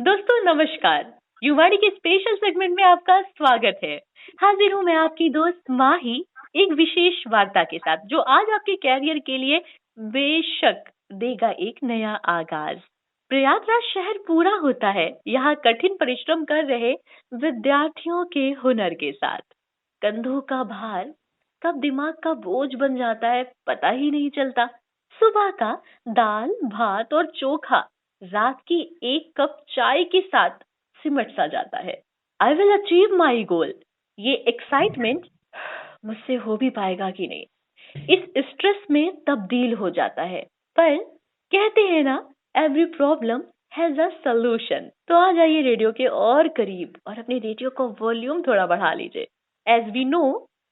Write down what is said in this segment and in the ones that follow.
दोस्तों नमस्कार। युवाणी के स्पेशल सेगमेंट में आपका स्वागत है। हाजिर हूँ मैं आपकी दोस्त माही एक विशेष वार्ता के साथ जो आज आपके कैरियर के लिए बेशक देगा एक नया आगाज। प्रयागराज शहर पूरा होता है यहाँ कठिन परिश्रम कर रहे विद्यार्थियों के हुनर के साथ। कंधों का भार कब दिमाग का बोझ बन जाता है पता ही नहीं चलता। सुबह का दाल भात और चोखा रात की एक कप चाय के साथ सिमट सा जाता है। आई विल अचीव माई गोल। ये एक्साइटमेंट मुझसे हो भी पाएगा कि नहीं, इस स्ट्रेस में तब्दील हो जाता है। पर कहते हैं ना, every problem has a solution. तो आ जाइए रेडियो के और करीब और अपने रेडियो का वॉल्यूम थोड़ा बढ़ा लीजिए। As we know,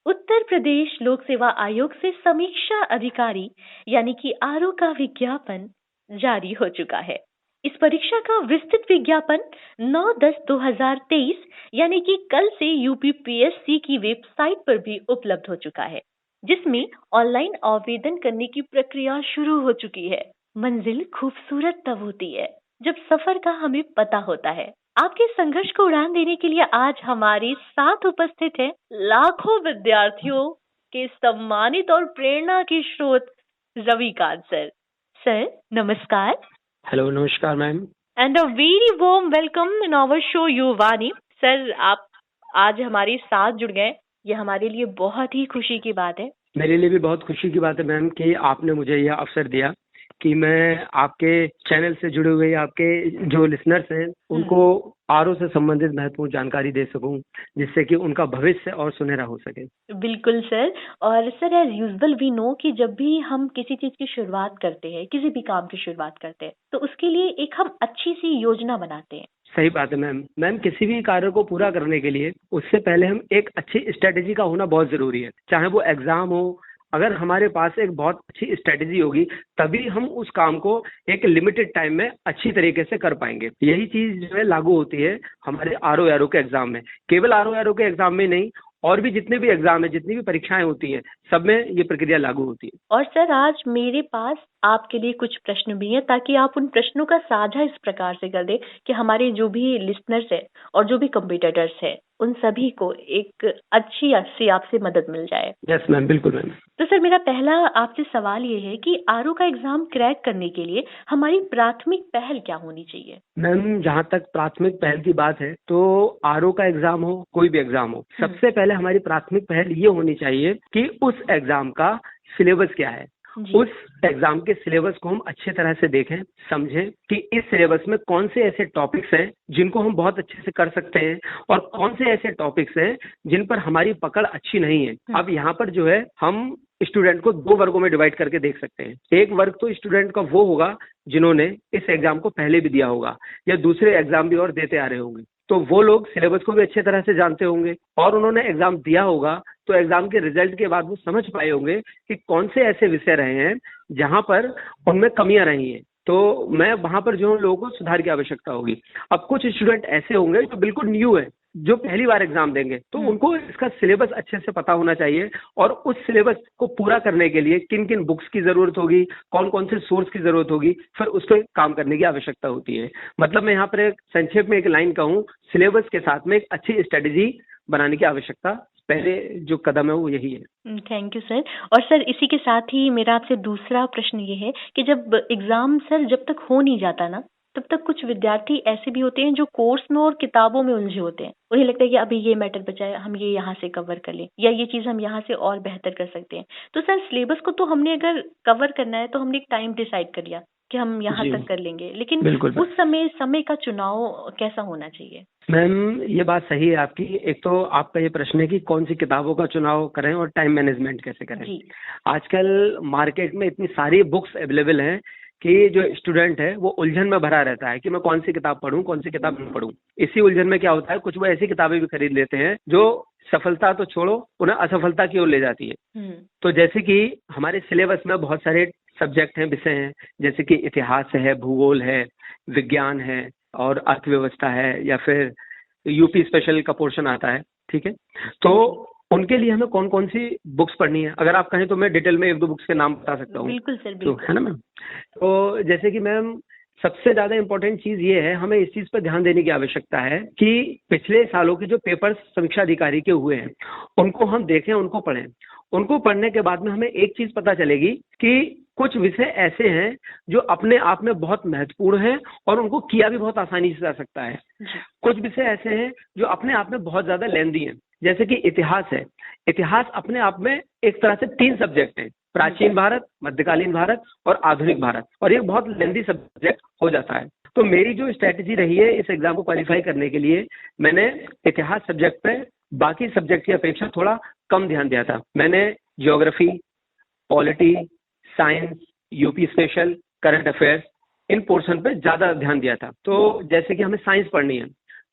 Uttar Pradesh लोक सेवा आयोग से समीक्षा अधिकारी यानी कि आरओ का विज्ञापन जारी हो चुका है। इस परीक्षा का विस्तृत विज्ञापन 9/10/2023 यानी कि कल से यूपीपीएससी की वेबसाइट पर भी उपलब्ध हो चुका है, जिसमें ऑनलाइन आवेदन करने की प्रक्रिया शुरू हो चुकी है। मंजिल खूबसूरत तब होती है जब सफर का हमें पता होता है। आपके संघर्ष को उड़ान देने के लिए आज हमारे साथ उपस्थित है लाखों विद्यार्थियों के सम्मानित और प्रेरणा के स्रोत रविकांत सर। सर नमस्कार। हेलो, नमस्कार ma'am. And a very warm welcome in our show Yuvani. Sir आप आज हमारे साथ जुड़ गए, ये हमारे लिए बहुत ही खुशी की बात है। मेरे लिए भी बहुत खुशी की बात है मैम कि आपने मुझे यह अवसर दिया कि मैं आपके चैनल से जुड़े हुए आपके जो लिसनर्स हैं उनको आरओ से संबंधित महत्वपूर्ण जानकारी दे सकूं, जिससे कि उनका भविष्य और सुनहरा हो सके। बिल्कुल सर। और sir as usual we know कि जब भी हम किसी चीज की शुरुआत करते हैं, किसी भी काम की शुरुआत करते हैं, तो उसके लिए एक हम अच्छी सी योजना बनाते हैं। सही बात है मैम। मैम, किसी भी कार्य को पूरा करने के लिए उससे पहले हम एक अच्छी स्ट्रेटेजी का होना बहुत जरूरी है। चाहे वो एग्जाम हो, अगर हमारे पास एक बहुत अच्छी स्ट्रेटेजी होगी तभी हम उस काम को एक लिमिटेड टाइम में अच्छी तरीके से कर पाएंगे। यही चीज जो है लागू होती है हमारे आरओ के एग्जाम में। केवल आरओ के एग्जाम में नहीं, और भी जितने भी एग्जाम है, जितनी भी परीक्षाएं होती हैं, सब में ये प्रक्रिया लागू होती है। और सर आज मेरे पास आपके लिए कुछ प्रश्न भी हैं ताकि आप उन प्रश्नों का साझा इस प्रकार से कर दें कि हमारे जो भी लिसनर्स हैं और जो भी कम्पिटिटर्स हैं उन सभी को एक अच्छी आपसे मदद मिल जाए। यस मैम, बिल्कुल मैम। तो सर मेरा पहला आपसे सवाल ये है कि आरओ का एग्जाम क्रैक करने के लिए हमारी प्राथमिक पहल क्या होनी चाहिए? मैम, जहाँ तक प्राथमिक पहल की बात है तो आरओ का एग्जाम हो, कोई भी एग्जाम हो, सबसे पहले हमारी प्राथमिक पहल ये होनी चाहिए कि उस एग्जाम का सिलेबस क्या है। उस एग्जाम के सिलेबस को हम अच्छे तरह से देखें, समझें कि इस सिलेबस में कौन से ऐसे टॉपिक्स हैं जिनको हम बहुत अच्छे से कर सकते हैं और कौन से ऐसे टॉपिक्स हैं जिन पर हमारी पकड़ अच्छी नहीं है। अब यहाँ पर जो है हम स्टूडेंट को दो वर्गों में डिवाइड करके देख सकते हैं। एक वर्ग तो स्टूडेंट का वो होगा जिन्होंने इस एग्जाम को पहले भी दिया होगा या दूसरे एग्जाम भी और देते आ रहे होंगे, तो वो लोग सिलेबस को भी अच्छे तरह से जानते होंगे और उन्होंने एग्जाम दिया होगा तो एग्जाम के रिजल्ट के बाद वो समझ पाए होंगे कि कौन से ऐसे विषय रहे हैं जहां पर उनमें कमियां रही हैं, तो मैं वहां पर जो लोगों को सुधार की आवश्यकता होगी। अब कुछ स्टूडेंट ऐसे होंगे जो बिल्कुल न्यू है, जो पहली बार एग्जाम देंगे, तो उनको इसका सिलेबस अच्छे से पता होना चाहिए और उस सिलेबस को पूरा करने के लिए किन किन बुक्स की जरूरत होगी, कौन कौन से सोर्स की जरूरत होगी, फिर उस पर काम करने की आवश्यकता होती है। मतलब मैं यहाँ पर एक संक्षेप में एक लाइन कहूँ, सिलेबस के साथ में एक अच्छी स्ट्रेटेजी बनाने की आवश्यकता, पहले जो कदम है वो यही है। Thank you sir. और सर इसी के साथ ही मेरा आपसे दूसरा प्रश्न ये है कि जब एग्जाम सर जब तक हो नहीं जाता ना, तब तक कुछ विद्यार्थी ऐसे भी होते हैं जो कोर्स में और किताबों में उलझे होते हैं। उन्हें लगता है कि अभी ये मैटर बचा है, हम ये यहाँ से कवर कर लें या ये चीज हम यहाँ से और बेहतर कर सकते हैं। तो सर सिलेबस को तो हमने अगर कवर करना है तो हमने एक टाइम डिसाइड कर लिया कि हम यहाँ तक कर लेंगे, लेकिन उस समय का चुनाव कैसा होना चाहिए? मैम, ये बात सही है आपकी। एक तो आपका ये प्रश्न है कि कौन सी किताबों का चुनाव करें और टाइम मैनेजमेंट कैसे करें। आजकल मार्केट में इतनी सारी बुक्स अवेलेबल हैं कि जो स्टूडेंट है वो उलझन में भरा रहता है कि मैं कौन सी किताब पढूं, कौन सी किताब नहीं पढूं। इसी उलझन में क्या होता है, कुछ वो ऐसी किताबें भी खरीद लेते हैं जो सफलता तो छोड़ो उन्हें असफलता की ओर ले जाती है। तो जैसे कि हमारे सिलेबस में बहुत सारे सब्जेक्ट हैं, विषय हैं, जैसे कि इतिहास है, भूगोल है, विज्ञान है और अर्थव्यवस्था है, या फिर यूपी स्पेशल का पोर्शन आता है। ठीक है, तो उनके लिए हमें कौन कौन सी बुक्स पढ़नी है, अगर आप कहें तो मैं डिटेल में एक दो बुक्स के नाम बता सकता हूँ। बिल्कुल सर, तो है ना मैम। तो जैसे कि मैम सबसे ज्यादा इम्पोर्टेंट चीज ये है, हमें इस चीज पर ध्यान देने की आवश्यकता है कि पिछले सालों के जो पेपर्स समीक्षा अधिकारी के हुए हैं उनको हम देखें, उनको पढ़ें। उनको पढ़ने के बाद में हमें एक चीज पता चलेगी कि कुछ विषय ऐसे हैं जो अपने आप में बहुत महत्वपूर्ण हैं और उनको किया भी बहुत आसानी से जा सकता है। कुछ विषय ऐसे हैं जो अपने आप में बहुत ज्यादा लेंदी हैं, जैसे कि इतिहास है। इतिहास अपने आप में एक तरह से 3 सब्जेक्ट हैं, प्राचीन भारत, मध्यकालीन भारत और आधुनिक भारत, और ये बहुत लेंदी सब्जेक्ट हो जाता है। तो मेरी जो स्ट्रेटेजी रही है इस एग्जाम को क्वालिफाई करने के लिए, मैंने इतिहास सब्जेक्ट पे बाकी सब्जेक्ट की अपेक्षा थोड़ा कम ध्यान दिया था। मैंने geography, polity, science, UP special, current affairs, इन पोर्शन पे ज्यादा ध्यान दिया था। तो जैसे कि हमें साइंस पढ़नी है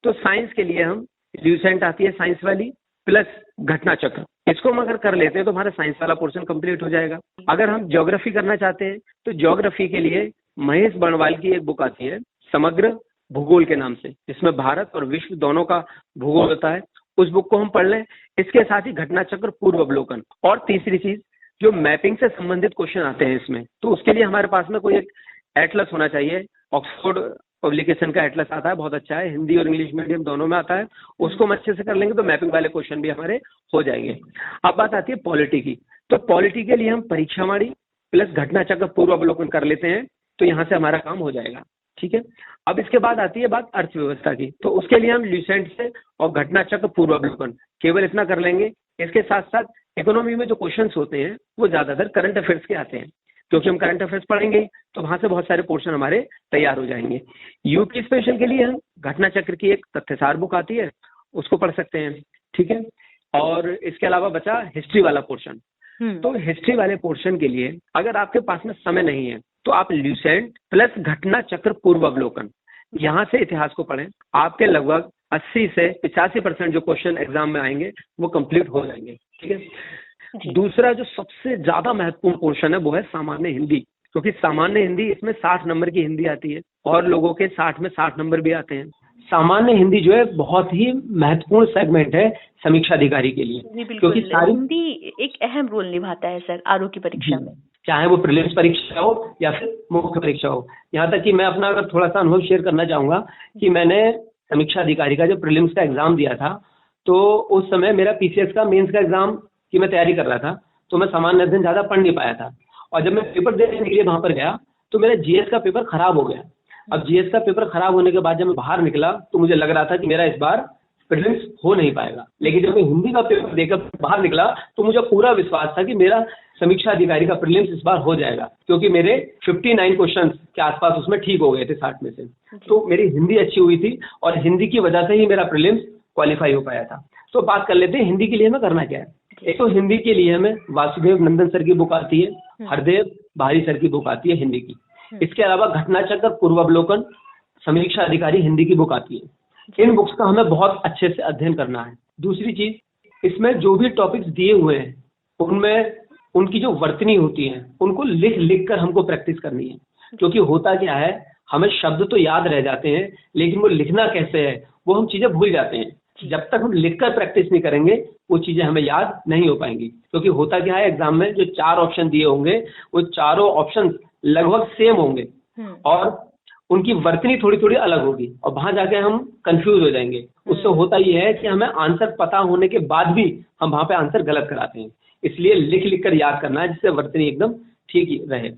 तो साइंस के लिए हम ल्यूसेंट आती है साइंस वाली, प्लस घटना चक्र, इसको हम अगर कर लेते हैं तो हमारा साइंस वाला पोर्शन कंप्लीट हो जाएगा। अगर हम ज्योग्राफी करना चाहते हैं तो ज्योग्राफी के लिए महेश बणवाल की एक बुक आती है समग्र भूगोल के नाम से, जिसमें भारत और विश्व दोनों का भूगोल होता है। उस बुक को हम पढ़ लें। इसके साथ ही घटना चक्र, पूर्व अवलोकन, और तीसरी चीज जो मैपिंग से संबंधित क्वेश्चन आते हैं इसमें, तो उसके लिए हमारे पास में कोई एक एटलस होना चाहिए। ऑक्सफोर्ड पब्लिकेशन का एटलस आता है, बहुत अच्छा है, हिंदी और इंग्लिश मीडियम दोनों में आता है। उसको हम अच्छे से कर लेंगे तो मैपिंग वाले क्वेश्चन भी हमारे हो जाएंगे। अब बात आती है पॉलिटी की, तो पॉलिटी के लिए हम परीक्षावाणी प्लस घटना चक्र पूर्व अवलोकन कर लेते हैं, तो यहाँ से हमारा काम हो जाएगा। ठीक है। अब इसके बाद आती है बात अर्थव्यवस्था की, तो उसके लिए हम ल्यूसेंट से और घटना चक्र पूर्व अवलोकन केवल इतना कर लेंगे। इसके साथ साथ इकोनॉमी में जो क्वेश्चंस होते हैं वो ज्यादातर करंट अफेयर्स के आते हैं, क्योंकि हम करंट अफेयर्स पढ़ेंगे तो वहां से बहुत सारे पोर्शन हमारे तैयार हो जाएंगे। यूपी स्पेशल के लिए हम घटना चक्र की एक तथ्यसार बुक आती है, उसको पढ़ सकते हैं। ठीक है। और इसके अलावा बचा हिस्ट्री वाला पोर्शन। तो हिस्ट्री वाले पोर्शन के लिए अगर आपके पास में समय नहीं है तो आप ल्यूसेंट प्लस घटना चक्र पूर्व अवलोकन यहाँ से इतिहास को पढ़ें। आपके लगभग 80 से 85% जो क्वेश्चन एग्जाम में आएंगे वो कंप्लीट हो जाएंगे। ठीक है। दूसरा जो सबसे ज्यादा महत्वपूर्ण पोर्शन है वो है सामान्य हिंदी, क्योंकि सामान्य हिंदी, इसमें 60 नंबर की हिंदी आती है और लोगों के 60 में 60 नंबर भी आते हैं। सामान्य हिंदी जो है बहुत ही महत्वपूर्ण सेगमेंट है समीक्षा अधिकारी के लिए, क्योंकि सारी हिंदी एक अहम रोल निभाता है सर आरओ की परीक्षा में, चाहे वो प्रीलिम्स परीक्षा हो या फिर मुख्य परीक्षा हो। यहाँ तक कि मैं अपना अगर थोड़ा सा अनुभव शेयर करना चाहूंगा कि मैंने समीक्षा अधिकारी का जो प्रीलिम्स का एग्जाम दिया था, तो उस समय मेरा पीसीएस का मेंस का एग्जाम की मैं तैयारी कर रहा था, तो मैं सामान्य अध्ययन ज्यादा पढ़ नहीं पाया था। और जब मैं पेपर देने के लिए वहां पर गया तो मेरा जीएस का पेपर खराब हो गया। अब जीएस का पेपर खराब होने के बाद जब मैं बाहर निकला तो मुझे लग रहा था कि मेरा इस बार प्रीलिम्स हो नहीं पाएगा, लेकिन जब मैं हिंदी का पेपर देकर बाहर निकला तो मुझे पूरा विश्वास था कि मेरा समीक्षा अधिकारी का प्रीलिम्स इस बार हो जाएगा, क्योंकि मेरे 59 क्वेश्चन के आसपास उसमें ठीक हो गए थे 60 में से। तो मेरी हिंदी अच्छी हुई थी और हिंदी की वजह से ही मेरा प्रीलिम्स क्वालिफाई हो पाया था। तो बात कर लेते हैं हिंदी के लिए हमें करना क्या है। एक तो हिंदी के लिए हमें वासुदेव नंदन सर की बुक आती है, हरदेव भारी सर की बुक आती है हिंदी की। इसके अलावा घटना चक्र पूर्व अवलोकन समीक्षा अधिकारी हिंदी की बुक आती है। इन बुक्स का हमें बहुत अच्छे से अध्ययन करना है। दूसरी चीज, इसमें जो भी टॉपिक्स दिए हुए हैं उनमें उनकी जो वर्तनी होती है उनको लिख लिख कर हमको प्रैक्टिस करनी है, क्योंकि होता क्या है, हमें शब्द तो याद रह जाते हैं लेकिन वो लिखना कैसे है वो हम चीजें भूल जाते हैं। जब तक हम लिखकर प्रैक्टिस नहीं करेंगे वो चीजें हमें याद नहीं हो पाएंगी, क्योंकि होता क्या है, एग्जाम में जो 4 ऑप्शन दिए होंगे वो चारों ऑप्शन लगभग सेम होंगे और उनकी वर्तनी थोड़ी थोड़ी अलग होगी और वहां जाके हम कंफ्यूज हो जाएंगे। उससे होता यह है कि हमें आंसर पता होने के बाद भी हम वहां पे आंसर गलत कराते हैं। इसलिए लिख लिख कर याद करना है जिससे वर्तनी एकदम ठीक ही रहे।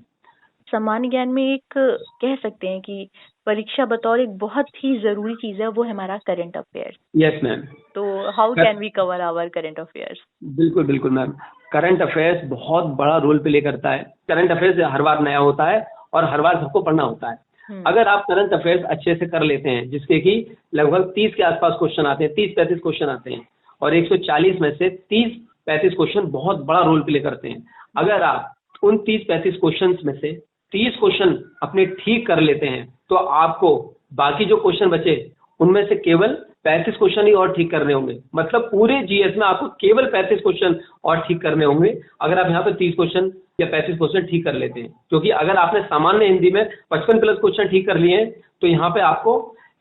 सामान्य ज्ञान में एक कह सकते हैं कि परीक्षा बतौर एक बहुत ही जरूरी चीज है, वो है हमारा करंट अफेयर्स। Yes ma'am. तो how can we cover our current affairs? बिल्कुल बिल्कुल मैम, करंट अफेयर्स बहुत बड़ा रोल प्ले करता है। करंट अफेयर्स हर बार नया होता है और हर बार सबको पढ़ना होता है। अगर आप करंट अफेयर्स अच्छे से कर लेते हैं, जिसके कि लगभग 30 के आसपास क्वेश्चन आते हैं, 30-35 क्वेश्चन आते हैं और 140 में से 30-35 क्वेश्चन बहुत बड़ा रोल प्ले करते हैं। अगर आप उन 30-35 क्वेश्चन में से 30 क्वेश्चन अपने ठीक कर लेते हैं तो आपको बाकी जो क्वेश्चन बचे उनमें से केवल 35 क्वेश्चन ही और ठीक करने होंगे। मतलब पूरे जीएस में आपको केवल 35 क्वेश्चन और ठीक करने होंगे अगर आप यहाँ पे 30 क्वेश्चन या 35 क्वेश्चन ठीक कर लेते हैं। क्योंकि अगर आपने सामान्य हिंदी में 55+ क्वेश्चन ठीक कर लिए हैं तो यहाँ पे आपको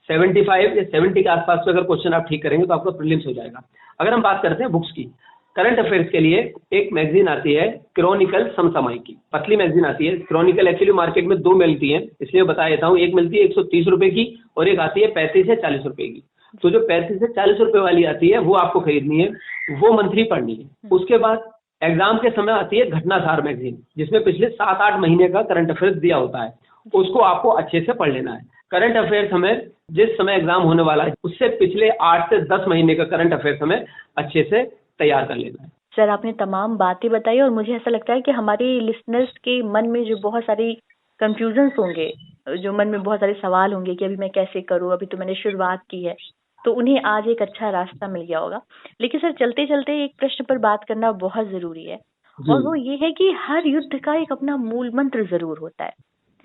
75 या 70 के आसपास अगर क्वेश्चन आप ठीक करेंगे तो आपका प्रीलिम्स हो जाएगा। अगर हम बात करते हैं बुक्स की, करंट अफेयर्स के लिए एक मैगजीन आती है क्रॉनिकल समसामयिक की, पतली मैगजीन आती है। क्रॉनिकल एक्चुअली मार्केट में 2 मिलती है, इसलिए बता देता हूँ। एक मिलती है 130 रुपए की और एक आती है 35 से 40 रुपए की। तो जो 35 से 40 रुपए वाली आती है वो आपको खरीदनी है, वो मंथली पढ़नी है। उसके बाद एग्जाम के समय आती है घटनासार मैगजीन, जिसमें पिछले 7-8 महीने का करंट अफेयर्स दिया होता है, उसको आपको अच्छे से पढ़ लेना है। करंट अफेयर्स हमें जिस समय एग्जाम होने वाला है उससे पिछले 8 से 10 महीने का करंट अफेयर्स हमें अच्छे से तैयार कर लेना है। सर, आपने तमाम बातें बताई और मुझे ऐसा लगता है कि हमारे लिसनर्स के मन में जो बहुत सारी कंफ्यूजन्स होंगे, जो मन में बहुत सारे सवाल होंगे कि अभी मैं कैसे करूं, अभी तो मैंने शुरुआत की है, तो उन्हें आज एक अच्छा रास्ता मिल गया होगा। लेकिन सर, चलते चलते एक प्रश्न पर बात करना बहुत जरूरी है, और वो ये है कि हर युद्ध का एक अपना मूल मंत्र जरूर होता है।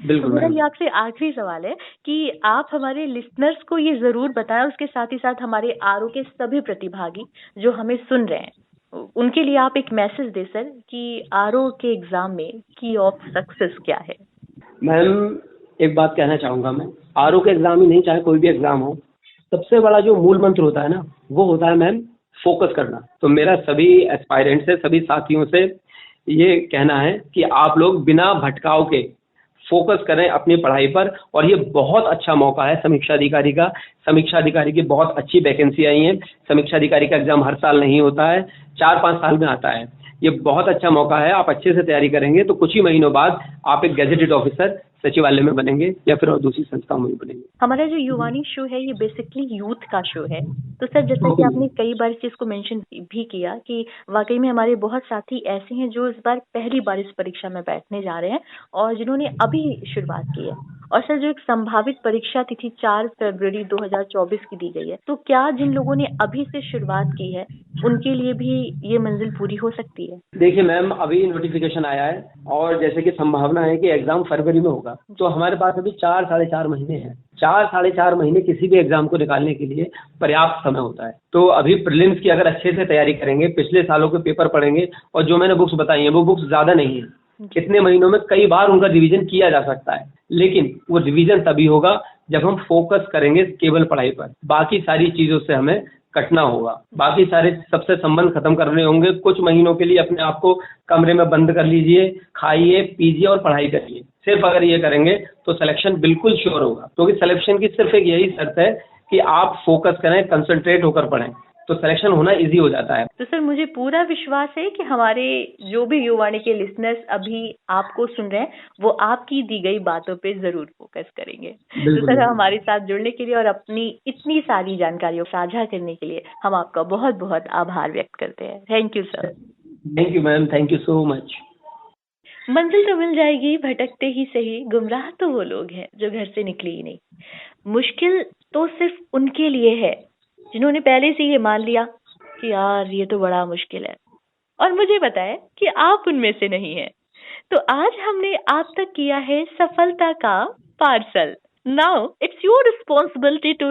तो मेरा ये आपसे आखिरी सवाल है कि आप हमारे लिसनर्स को ये जरूर बताएं, उसके साथ ही साथ हमारे आरओ के सभी प्रतिभागी जो हमें सुन रहे हैं, उनके लिए आप एक मैसेज दे सर कि आरओ के एग्जाम में की ऑफ सक्सेस क्या है। मैम, एक बात कहना चाहूंगा मैं, आरओ के एग्जाम ही नहीं, चाहे कोई भी एग्जाम हो, सबसे बड़ा जो मूल मंत्र होता है ना, वो होता है मैम फोकस करना। तो मेरा सभी एस्पायरेंट से, सभी साथियों से ये कहना है कि आप लोग बिना भटकाव के फोकस करें अपनी पढ़ाई पर। और ये बहुत अच्छा मौका है समीक्षा अधिकारी का। समीक्षा अधिकारी की बहुत अच्छी वैकेंसी आई है। समीक्षा अधिकारी का एग्जाम हर साल नहीं होता है, 4-5 साल में आता है। ये बहुत अच्छा मौका है, आप अच्छे से तैयारी करेंगे तो कुछ ही महीनों बाद आप एक गैजेटेड ऑफिसर सचिवालय में बनेंगे या फिर और दूसरी संस्थाओं में बनेंगे। हमारा जो युवानी शो है ये बेसिकली यूथ का शो है। तो सर, जैसा कि आपने कई बार इस चीज को मेंशन भी किया कि वाकई में हमारे बहुत साथी ऐसे हैं जो इस बार पहली बार इस परीक्षा में बैठने जा रहे हैं और जिन्होंने अभी शुरुआत की है। और सर, जो एक संभावित परीक्षा तिथि 4 फरवरी 2024 की दी गई है, तो क्या जिन लोगों ने अभी से शुरुआत की है उनके लिए भी ये मंजिल पूरी हो सकती है? देखिए मैम, अभी नोटिफिकेशन आया है और जैसे कि संभावना है कि एग्जाम फरवरी में होगा, तो हमारे पास अभी 4-4.5 महीने हैं। 4-4.5 महीने किसी भी एग्जाम को निकालने के लिए पर्याप्त समय होता है। तो अभी प्रीलिम्स की अगर अच्छे से तैयारी करेंगे, पिछले सालों के पेपर पढ़ेंगे, और जो मैंने बुक्स बताई हैं वो बुक्स ज्यादा नहीं है, कितने महीनों में कई बार उनका रिवीजन किया जा सकता है, लेकिन वो रिवीजन तभी होगा जब हम फोकस करेंगे केवल पढ़ाई पर। बाकी सारी चीजों से हमें कटना होगा, बाकी सारे सबसे संबंध खत्म करने होंगे। कुछ महीनों के लिए अपने आप को कमरे में बंद कर लीजिए, खाइए पीजिए और पढ़ाई करिए। सिर्फ अगर ये करेंगे तो सिलेक्शन बिल्कुल श्योर होगा, क्योंकि सिलेक्शन की सिर्फ एक यही शर्त है कि आप फोकस करें, कंसंट्रेट होकर पढ़ें, तो सिलेक्शन होना इजी हो जाता है। तो सर, मुझे पूरा विश्वास है कि हमारे जो भी युवाणी के लिसनर्स अभी आपको सुन रहे हैं वो आपकी दी गई बातों पे जरूर फोकस करेंगे। तो सर, हमारे साथ जुड़ने के लिए और अपनी इतनी सारी जानकारियों साझा करने के लिए हम आपका बहुत बहुत आभार व्यक्त करते हैं। Thank you sir. Thank you ma'am, thank you so much. मंजिल तो मिल जाएगी भटकते ही सही, गुमराह तो वो लोग हैं जो घर से निकले ही नहीं। मुश्किल तो सिर्फ उनके लिए है जिन्होंने पहले से ये मान लिया कि यार ये तो बड़ा मुश्किल है, और मुझे पता है कि आप उनमें से नहीं हैं। तो आज हमने आप तक किया है सफलता का parcel. Now it's your responsibility to